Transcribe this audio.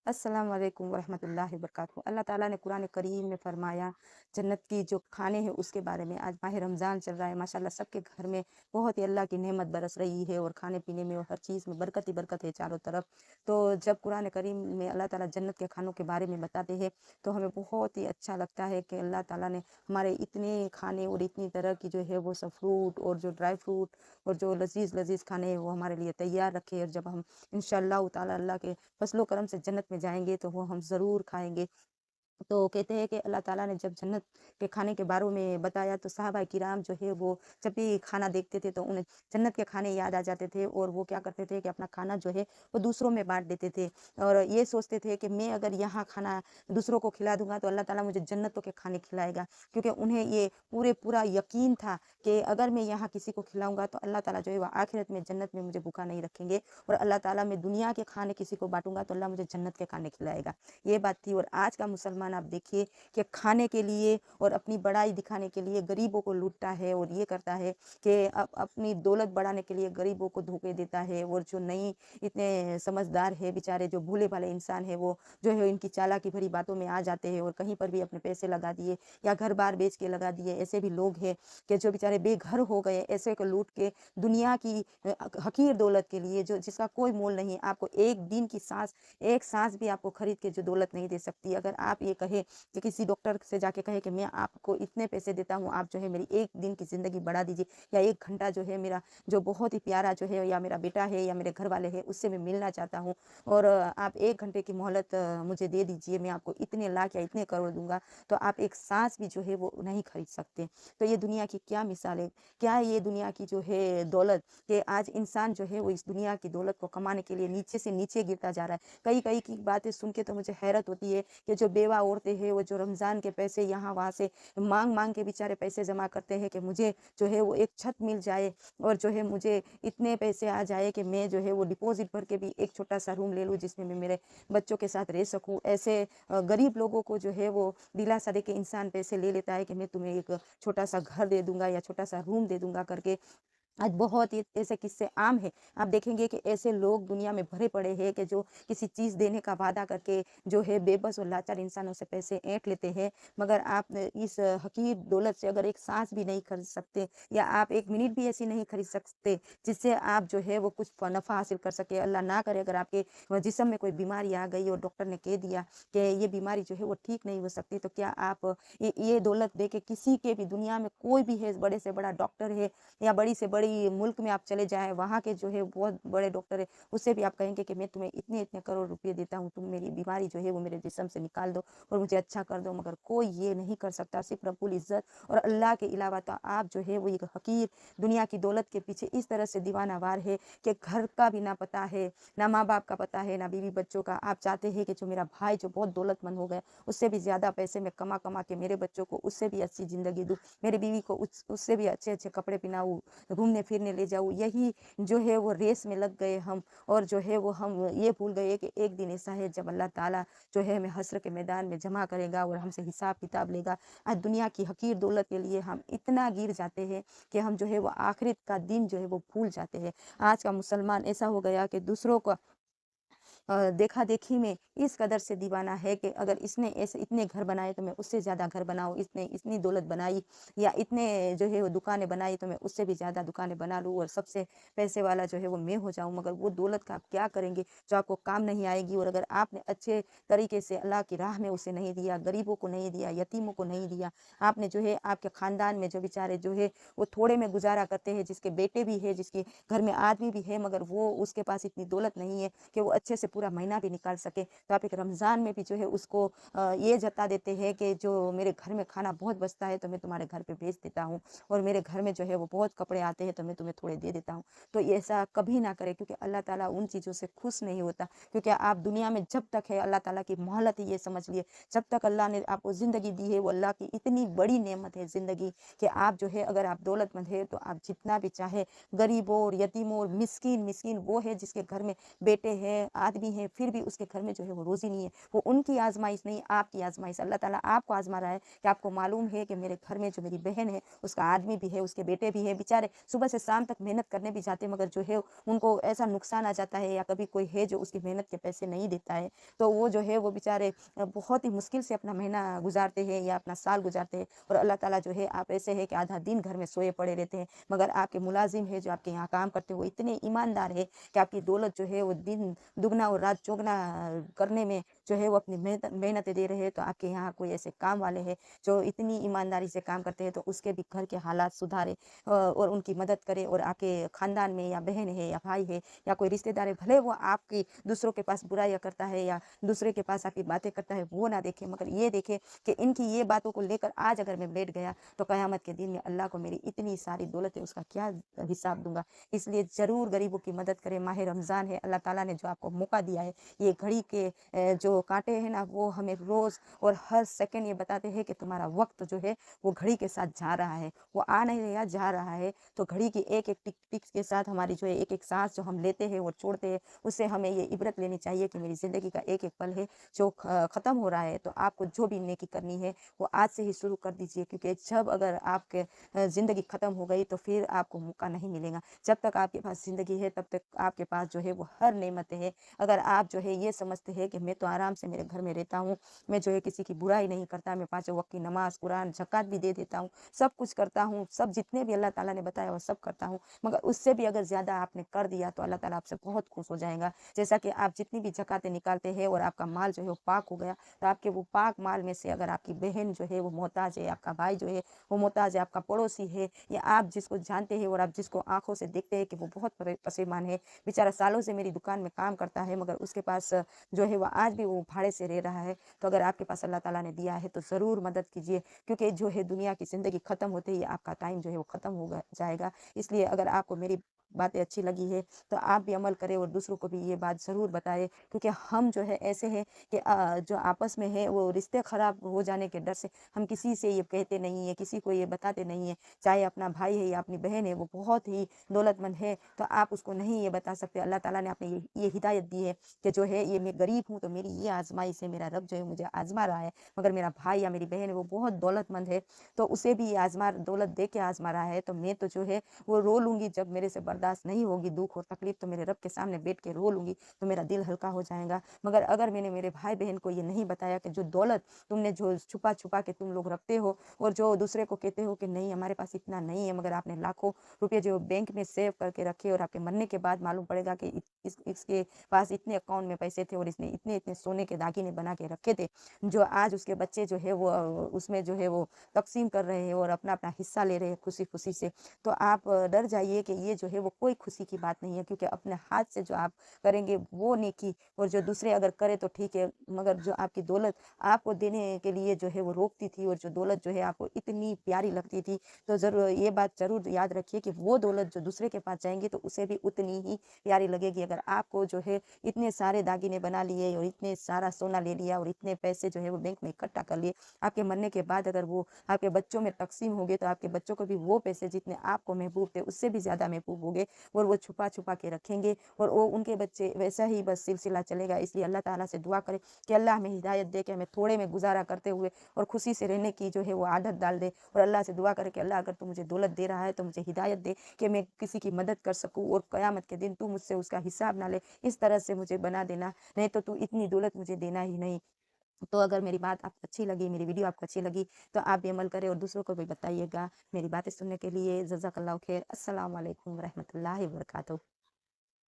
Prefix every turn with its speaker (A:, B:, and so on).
A: अस्सलाम वालेकुम वरहमतुल्लाहि वबरकातुहू। अल्लाह ताला ने कुरान करीम में फरमाया, जन्नत की जो खाने हैं उसके बारे में। आज माह रमज़ान चल रहा है, माशाल्लाह सबके घर में बहुत ही अल्लाह की नेमत बरस रही है और खाने पीने में और हर चीज़ में बरकत ही बरकत है चारों तरफ। तो जब कुरान करीम में अल्लाह ताला जन्नत के खानों के बारे में बताते हैं तो हमें बहुत ही अच्छा लगता है कि अल्लाह ताला ने हमारे इतने खाने और इतनी तरह की जो है वो सब फ्रूट और जो ड्राई फ्रूट और जो लजीज लजीज खाने हैं वो हमारे लिए तैयार रखे। और जब हम इंशाअल्लाह ताला अल्लाह के फजलो करम से जन्नत में जाएँगे तो वो हम ज़रूर खाएँगे। तो कहते हैं कि अल्लाह ताला ने जब जन्नत के खाने के बारे में बताया तो सहाबा किराम जो है वो जब भी खाना देखते थे तो उन्हें जन्नत के खाने याद आ जाते थे और वो क्या करते थे कि अपना खाना जो है वो दूसरों में बाँट देते थे। और ये सोचते थे कि मैं अगर यहाँ खाना दूसरों को खिला दूँगा तो अल्लाह ताला मुझे जन्नतों के खाने खिलाएगा। क्योंकि उन्हें ये पूरा यकीन था कि अगर मैं यहाँ किसी को खिलाऊँगा तो अल्लाह ताला जो है वो आखिरत में जन्नत में मुझे भूखा नहीं रखेंगे और अल्लाह ताला मैं दुनिया के खाने किसी को बाँटूँगा तो अल्लाह मुझे जन्नत के खाने खिलाएगा। ये बात थी। और आज का मुसलमान आप देखिए कि खाने के लिए और अपनी बड़ाई दिखाने के लिए गरीबों को लूटता है और ये करता है कि अपनी दौलत बढ़ाने के लिए गरीबों को धोखे देता है। और जो नहीं इतने समझदार है बेचारे, जो भोले भाले इंसान है, वो जो है इनकी चालाकी भरी बातों में आ जाते हैं और कहीं पर भी अपने पैसे लगा दिए या घर बार बेच के लगा दिए। ऐसे भी लोग हैं कि जो बेचारे बेघर हो गए, ऐसे को लूट के दुनिया की हकीर दौलत के लिए जो जिसका कोई मोल नहीं है। आपको एक दिन की सांस, एक सांस भी आपको खरीद के जो दौलत नहीं दे सकती। अगर आप ये कहे कि किसी डॉक्टर से जाके कहे कि मैं आपको इतने पैसे देता हूँ, आप जो है मेरी एक दिन की ज़िंदगी बढ़ा दीजिए या 1 घंटा जो है मेरा जो बहुत ही प्यारा जो है या मेरा बेटा है या मेरे घर वाले हैं उससे मैं मिलना चाहता हूँ और आप 1 घंटे की मोहलत मुझे दे दीजिए, मैं आपको इतने लाख या इतने करोड़ दूँगा। तो आप एक साँस भी जो है वो नहीं खरीद सकते। तो ये दुनिया की क्या मिसाल है? क्या ये दुनिया की जो है दौलत कि आज इंसान जो है वो इस दुनिया की दौलत को कमाने के लिए नीचे से नीचे गिरता जा रहा है। कई-कई की बातें सुन के तो मुझे हैरत होती है कि जो बेवा औरतें हैं वो जो रमज़ान के पैसे यहाँ-वहाँ से माँग-माँग के बेचारे पैसे जमा करते हैं कि मुझे जो है वो एक छत मिल जाए और जो है मुझे इतने पैसे आ जाए कि मैं जो है वो डिपॉज़िट भर के भी एक छोटा-सा रूम ले लूँ जिसमें मैं मेरे बच्चों के साथ रह सकूँ। ऐसे गरीब लोगों को जो है वो दिलासा दे के इंसान पैसे ले लेता है कि मैं तुम्हें एक छोटा-सा घर दे दूँगा या छोटा-सा रूम दे दूँगा करके। आज बहुत ही ऐसे किस्से आम हैं। आप देखेंगे कि ऐसे लोग दुनिया में भरे पड़े हैं कि जो किसी चीज़ देने का वादा करके जो है बेबस और लाचार इंसानों से पैसे ऐंठ लेते हैं। मगर आप इस हकीर दौलत से अगर एक साँस भी नहीं खरीद सकते या आप 1 मिनट भी ऐसी नहीं खरीद सकते, जिससे आप जो है वो कुछ नफ़ा हासिल कर सकें। अल्लाह ना करे अगर आपके जिस्म में कोई बीमारी आ गई और डॉक्टर ने कह दिया कि ये बीमारी जो है वो ठीक नहीं हो सकती, तो क्या आप ये दौलत दे के किसी के भी दुनिया में कोई भी है, बड़े से बड़ा डॉक्टर है या बड़ी से बड़ी मुल्क में आप चले जाएँ, वहाँ के जो है बहुत बड़े डॉक्टर हैं, उससे भी आप कहेंगे कि मैं तुम्हें इतने-इतने करोड़ रुपए देता हूँ, तुम मेरी बीमारी जो है वो मेरे जिस्म से निकाल दो और मुझे अच्छा कर दो। मगर कोई ये नहीं कर सकता, सिर्फ़ रब्बुल इज़्ज़त और अल्लाह के अलावा तो आप जो है वो एक हक़ीर दुनिया की दौलत के पीछे इस तरह से दीवानावार है कि घर का भी ना पता है, ना माँ-बाप का पता है, ना बीवी-बच्चों का। आप चाहते हैं कि जो मेरा भाई जो बहुत दौलतमंद हो गया, उससे भी ज़्यादा पैसे मैं कमा-कमा के मेरे बच्चों को उससे भी अच्छी ज़िंदगी दूँ, मेरी बीवी को उससे भी अच्छे-अच्छे कपड़े पहनाऊँ, घूमने-फिरने ले जाऊँ। यही जो है वो रेस में लग गए हम और जो है वो हम ये भूल गए कि एक दिन ऐसा है जब अल्लाह ताला जो है हमें हश्र के मैदान में जमा करेगा और हमसे हिसाब-किताब लेगा। आज दुनिया की हकीर दौलत के लिए हम इतना गिर जाते हैं कि हम जो है वो आखिरत का दिन जो है वो भूल जाते हैं। आज का मुसलमान ऐसा हो गया कि दूसरों का देखा-देखी में इस कदर से दीवाना है कि अगर इसने ऐसे इतने घर बनाए तो मैं उससे ज़्यादा घर बनाऊँ, इसने इतनी दौलत बनाई या इतने जो है वो दुकानें बनाई तो मैं उससे भी ज़्यादा दुकानें बना लूँ और सबसे पैसे वाला जो है वो मैं हो जाऊँ। मगर वो दौलत का आप क्या करेंगे जो आपको काम नहीं आएगी। और अगर आपने अच्छे तरीके से अल्लाह की राह में उसे नहीं दिया, गरीबों को नहीं दिया, यतीमों को नहीं दिया, आपने जो है आपके खानदान में जो बेचारे जो है वो थोड़े में गुज़ारा करते हैं, जिसके बेटे भी है, जिसके घर में आदमी भी है मगर वो उसके पास इतनी दौलत नहीं है कि वो अच्छे से पूरा महीना भी निकाल सके। तो आप एक रमज़ान में भी जो है उसको ये जता देते हैं कि जो मेरे घर में खाना बहुत बचता है तो मैं तुम्हारे घर पे भेज देता हूँ और मेरे घर में जो है वो बहुत कपड़े आते हैं तो मैं तुम्हें थोड़े दे देता हूँ। तो ये ऐसा कभी ना करें क्योंकि अल्लाह ताला उन चीज़ों से खुश नहीं होता। क्योंकि आप दुनिया में जब तक है अल्लाह ताला की मोहलत ही ये समझ लिए, जब तक अल्लाह ने आपको ज़िंदगी दी है वो अल्लाह की इतनी बड़ी नेमत है ज़िंदगी कि आप जो है अगर आप दौलतमंद है तो आप जितना भी चाहे गरीबों और यतीमों और मिस्कीन वो है जिसके घर में बेटे हैं, भी हैं, फिर भी उसके घर में जो है वो रोज़ी नहीं है। वो उनकी आज़माइश नहीं, आपकी आज़माइश। अल्लाह ताला आपको आज़मा रहा है कि आपको मालूम है कि मेरे घर में जो मेरी बहन है, उसका आदमी भी है, उसके बेटे भी हैं, बेचारे सुबह से शाम तक मेहनत करने भी जाते हैं, मगर जो है उनको ऐसा नुकसान आ जाता है, या कभी कोई है जो उसकी मेहनत के पैसे नहीं देता है, तो वो जो है वो बेचारे बहुत ही मुश्किल से अपना महीना गुज़ारते हैं या अपना साल गुज़ारते हैं। और अल्लाह ताला जो है, आप ऐसे हैं कि आधा दिन घर में सोए पड़े रहते हैं, मगर आपके मुलाज़िम हैं जो आपके यहाँ काम करते हैं, वो इतने ईमानदार हैं कि आपकी दौलत जो है वो दिन दुगना और रात चौगुना करने में जो है वो अपनी मेहनतें दे रहे हैं। तो आपके यहाँ कोई ऐसे काम वाले हैं जो इतनी ईमानदारी से काम करते हैं, तो उसके भी घर के हालात सुधारे और उनकी मदद करे। और आपके खानदान में या बहन है या भाई है या कोई रिश्तेदार है, भले वो आपकी दूसरों के पास बुराइयां करता है या दूसरे के पास आपकी बातें करता है, वो ना देखे, मगर ये देखे कि इनकी ये बातों को लेकर आज अगर मैं बैठ गया तो कयामत के दिन में अल्लाह को मेरी इतनी सारी दौलत है उसका क्या हिसाब दूंगा। इसलिए जरूर गरीबों की मदद करें। माह रमजान है, अल्लाह ताला ने जो आपको मौका दिया है, ये घड़ी के जो कांटे हैं ना, वो हमें रोज और हर सेकंड ये बताते हैं कि तुम्हारा वक्त जो है वो घड़ी के साथ जा रहा है, वो आ नहीं रहा, जा रहा है। तो घड़ी की एक एक टिक टिक के साथ हमारी जो है एक एक सांस जो हम लेते हैं और छोड़ते हैं, उससे हमें ये इबरत लेनी चाहिए कि मेरी जिंदगी का एक एक पल है जो खत्म हो रहा है। तो आपको जो भी नेकी करनी है वो आज से ही शुरू कर दीजिए, क्योंकि जब अगर आपके जिंदगी खत्म हो गई तो फिर आपको मौका नहीं मिलेगा। जब तक आपके पास जिंदगी है तब तक आपके पास जो है वो हर नेमतें हैं। अगर आप जो है ये समझते हैं कि मैं तो आराम से मेरे घर में रहता हूँ, मैं जो है किसी की बुराई नहीं करता, मैं 5 वक्त की नमाज, कुरान, ज़कात भी दे देता हूँ, सब कुछ करता हूँ, सब जितने भी अल्लाह ताला ने बताया वो सब करता हूँ, मगर उससे भी अगर ज़्यादा आपने कर दिया तो अल्लाह ताला आपसे बहुत खुश हो जाएगा। जैसा कि आप जितनी भी ज़कातें निकालते हैं और आपका माल जो है वो पाक हो गया, तो आपके वो पाक माल में से अगर आपकी बहन जो है वो मोहताज है, आपका भाई जो है वो मोहताज है, आपका पड़ोसी है, या आप जिसको जानते हैं और आप जिसको आंखों से देखते हैं कि वो बहुत पसेमान है, बेचारा सालों से मेरी दुकान में काम करता है, मगर उसके पास जो है वो आज भी वो भाड़े से रह रहा है, तो अगर आपके पास अल्लाह ताला ने दिया है तो ज़रूर मदद कीजिए, क्योंकि जो है दुनिया की ज़िंदगी ख़त्म होते ही आपका टाइम जो है वो ख़त्म हो जाएगा। इसलिए अगर आपको मेरी बातें अच्छी लगी है तो आप भी अमल करें और दूसरों को भी ये बात ज़रूर बताएं, क्योंकि हम जो है ऐसे हैं कि जो आपस में है वो रिश्ते ख़राब हो जाने के डर से हम किसी से ये कहते नहीं है, किसी को ये बताते नहीं है। चाहे अपना भाई है या अपनी बहन है, वो बहुत ही दौलतमंद है, तो आप उसको नहीं ये बता सकते। अल्लाह ताला ने आपने ये हिदायत दी है कि जो है ये मैं गरीब हूँ तो मेरी ये आजमाइश है, मेरा रब जो है मुझे आजमा रहा है, मगर मेरा भाई या मेरी बहन है वो बहुत दौलतमंद है, तो उसे भी ये आजमा दौलत दे के आजमा रहा है, तो मैं तो जो है वो रो लूंगी। जब मेरे से बर्दाश्त नहीं होगी दुख और तकलीफ, तो मेरे रब के सामने बैठ के रो लूंगी, तो मेरा दिल हल्का हो जाएगा। मगर अगर मैंने मेरे भाई बहन को ये नहीं बताया कि जो दौलत तुमने जो छुपा छुपा के तुम लोग रखते हो, और जो दूसरे को कहते हो कि नहीं हमारे पास इतना नहीं है, मगर आपने लाखों रुपए जो बैंक में सेव करके रखे और आपके मरने के बाद मालूम पड़ेगा कि इसके पास इतने अकाउंट में पैसे थे और इसने इतने इतने सोने के दागिने बना के रखे थे, जो आज उसके बच्चे जो है वो उसमें जो है वो तकसीम कर रहे हैं और अपना अपना हिस्सा ले रहे हैं खुशी खुशी से, तो आप डर जाइए कि ये जो है वो कोई खुशी की बात नहीं है, क्योंकि अपने हाथ से जो आप करेंगे वो नेकी, और जो दूसरे अगर करे तो ठीक है, मगर जो आपकी दौलत आपको देने के लिए जो है वो रोकती थी, और जो दौलत जो है आपको इतनी प्यारी लगती थी, तो जरूर ये बात जरूर याद रखिए कि वो दौलत जो दूसरे के पास जाएंगी तो उसे भी उतनी ही प्यारी लगेगी। अगर आपको जो है इतने सारे दागिने बना लिए और इतने सारा सोना ले लिया और इतने पैसे जो है वो बैंक में इकट्ठा कर लिए, आपके मरने के बाद अगर वो आपके बच्चों में तकसीम हो गए, तो आपके बच्चों को भी वो पैसे जितने आपको महबूब थे उससे भी ज्यादा महबूब हो गए, और वो छुपा छुपा के रखेंगे, और वो उनके बच्चे वैसा ही बस सिलसिला चलेगा। इसलिए अल्लाह ताला से दुआ करें कि अल्लाह हमें हिदायत दे कि हमें थोड़े में गुजारा करते हुए और खुशी से रहने की जो है वो आदत डाल दे, और अल्लाह से दुआ करें कि अल्लाह अगर तू मुझे दौलत दे रहा है तो मुझे हिदायत दे कि मैं किसी की मदद कर सकूं, और क़यामत के दिन तू मुझसे उसका हिसाब ना ले, इस तरह से मुझे बना देना, नहीं तो तू इतनी दौलत मुझे देना ही नहीं। तो अगर मेरी बात आपको अच्छी लगी, मेरी वीडियो आपको अच्छी लगी, तो आप भी अमल करें और दूसरों को भी बताइएगा। मेरी बातें सुनने के लिए जज़ाकल्लाहु खैर। अस्सलाम वालेकुम रहमतुल्लाहि व बरकातहू।